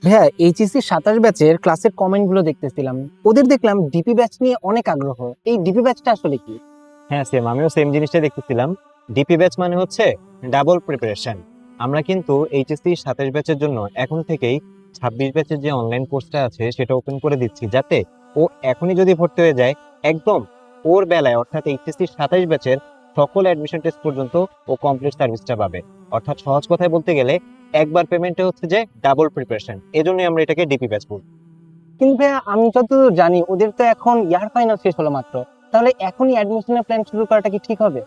ভাইয়া এইচএসসি 27 ব্যাচের ক্লাসের কমেন্ট গুলো দেখতেছিলাম, ওদের দেখলাম ডিপি ব্যাচ নিয়ে অনেক আগ্রহ। এই ডিপি ব্যাচটা আসলে কি? হ্যাঁ, আমিও সেম জিনিসটা দেখতেছিলাম। ডিপি ব্যাচ মানে হচ্ছে ডাবল প্রিপারেশন। আমরা কিন্তু এইচএসসি 27 ব্যাচের জন্য এখন থেকেই 26 ব্যাচের যে অনলাইন কোর্সটা আছে সেটা ওপেন করে দিচ্ছি, যাতে ও এখনই যদি ভর্তি হয়ে যায় একদম ওর বেলায়, অর্থাৎ এইচএসসি 27 ব্যাচের সকল অ্যাডমিশন টেস্ট পর্যন্ত ও কমপ্লিট সার্ভিসটা পাবে। অর্থাৎ সহজ কথায় বলতে গেলে একবার পেমেন্টে হচ্ছে যে ডাবল প্রিপারেশন, এজন্যই আমরা এটাকে ডিপি ব্যাচ বলি। কিন্তু ভাইয়া আমি যতদূর জানি ওদের তো এখন ইয়ার ফাইনাল শেষ হলো মাত্র, তাহলে এখনই অ্যাডমিশনের প্ল্যান শুরু করাটা কি ঠিক হবে?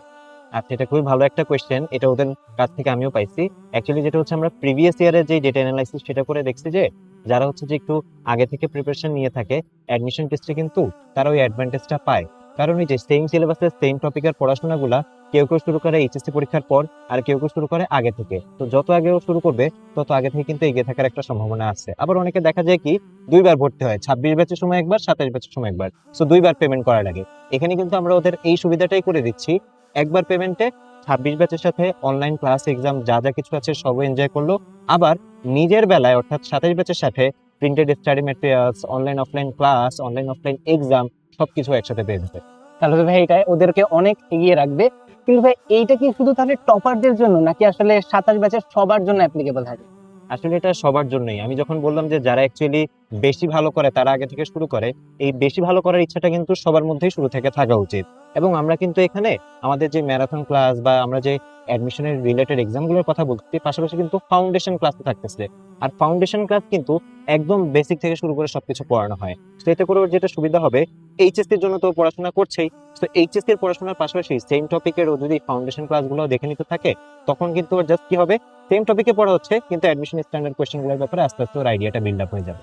আচ্ছা, এটা খুবই ভালো একটা কোয়েশ্চেন, এটা ওদের কাছ থেকে আমিও পাইছি। অ্যাকচুয়ালি যেটা হচ্ছে আমরা প্রিভিয়াস ইয়ারের যে ডেটা অ্যানালাইসিস সেটা করে দেখছি যে যারা হচ্ছে যে একটু আগে থেকে প্রিপারেশন নিয়ে থাকে অ্যাডমিশন টেস্টে কিন্তু তারা ওই অ্যাডভান্টেজটা পায়। কারণ ওই যে সেম সিলেবাসের সেম টপিকের পড়াশোনাগুলা কেউ কেউ শুরু করে এইচএসসি পরীক্ষার পর, আর কেউ কেউ শুরু করে আগে থেকে। তো যত আগে ও শুরু করবে তত আগে থেকে কিন্তু এগিয়ে থাকার একটা সম্ভাবনা আছে। আবার অনেকে দেখা যায় কি দুইবার ভর্তি হয়, 26 ব্যাচের সময় একবার, 27 ব্যাচের সময় একবার, সো দুইবার পেমেন্ট করা লাগে। এখানে কিন্তু আমরা ওদের এই সুবিধাটাই করে দিচ্ছি, একবার পেমেন্টে 26 ব্যাচের সাথে অনলাইন ক্লাস এক্সাম যা যা কিছু আছে সব এনজয় করলো। আবার নিজের বেলায় অর্থাৎ 27 ব্যাচের সাথে printed study materials, online offline class, online offline exam সবকিছু একসাথে পেয়ে যাবে। তাহলে তো ভাই এটা ওদেরকে অনেক এগিয়ে রাখবে। কিন্তু ভাই এইটা কি শুধু তাহলে টপারদের জন্য, নাকি আসলে 27 ব্যাচের সবার জন্য অ্যাপ্লিকেবল থাকে? আসলে এটা সবার জন্যই। আমি যখন বললাম যে যারা অ্যাকচুয়ালি বেশি ভালো করে তারা আগে থেকে শুরু করে, এই বেশি ভালো করার ইচ্ছাটা কিন্তু সবার মধ্যেই শুরু থেকে থাকা উচিত। এবং আমরা কিন্তু এখানে আমাদের যে ম্যারাথন ক্লাস বা আমরা যে অ্যাডমিশনের রিলেটেড এক্সামগুলোর কথা বলছি, পাশাপাশি কিন্তু ফাউন্ডেশন ক্লাসও থাকতেছে। আর ফাউন্ডেশন ক্লাস কিন্তু একদম বেসিক থেকে শুরু করে সবকিছু পড়ানো হয়। তো এতে করে ওর যেটা সুবিধা হবে, এইচএসসির জন্য তো ও পড়াশোনা করছেই, তো এইচএসসির পড়াশোনার পাশাপাশি সেম টপিকের ও যদি ফাউন্ডেশন ক্লাসগুলো দেখে নিতে থাকে, তখন কিন্তু ওর জাস্ট কি হবে, সেম টপিকে পড়া হচ্ছে কিন্তু অ্যাডমিশন স্ট্যান্ডার্ড কোশ্চেনগুলোর ব্যাপারে আস্তে আস্তে ওর আইডিয়াটা বিল্ড আপ হয়ে যাবে।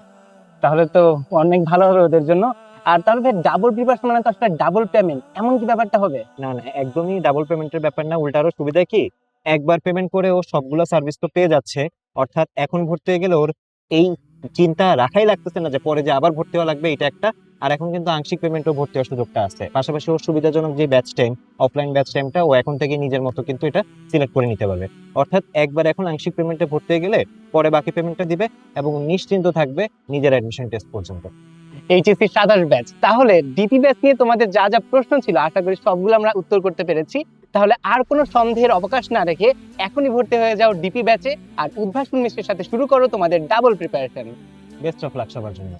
তাহলে তো অনেক ভালো হবে ওদের জন্য। আর তাহলে ভাই ডাবল প্রিপারেশন মানে তো আসলে ডাবল পেমেন্ট, এমন কি ব্যাপারটা হবে? না না, একদমই ডাবল পেমেন্টের ব্যাপার না, উল্টা আরো সুবিধা কি, একবার পেমেন্ট করে ও সবগুলো সার্ভিস তো পেয়ে যাচ্ছে। অর্থাৎ এখন ভর্তি হয়ে গেলে ওর এই চিন্তা রাখাই লাগতেছে না যে পরে যে আবার ভর্তি হওয়া লাগবে, এটা একটা। আর এখন কিন্তু আংশিক পেমেন্টও ভর্তি হওয়ার সুযোগটা আছে। পাশাপাশি ওর সুবিধাজনক যে ব্যাচ টাইম, অফলাইন ব্যাচ টাইমটা ও এখন থেকে নিজের মতো কিন্তু এটা সিলেক্ট করে নিতে পারবে। অর্থাৎ একবার এখন আংশিক পেমেন্টে ভর্তি হয়ে গেলে পরে বাকি পেমেন্টটা দিবে এবং নিশ্চিন্ত থাকবে নিজের অ্যাডমিশন টেস্ট পর্যন্ত। এইচএসসি 27 ব্যাচ, তাহলে ডিপি ব্যাচ নিয়ে তোমাদের যা যা প্রশ্ন ছিল আশা করি সবগুলো আমরা উত্তর করতে পেরেছি। তাহলে আর কোনো সন্দেহের অবকাশ না রেখে এখনই ভর্তি হয়ে যাও ডিপি ব্যাচে, আর উদ্ভাসন মিশ্রের সাথে শুরু করো তোমাদের double preparation. Best of luck সবার জন্য।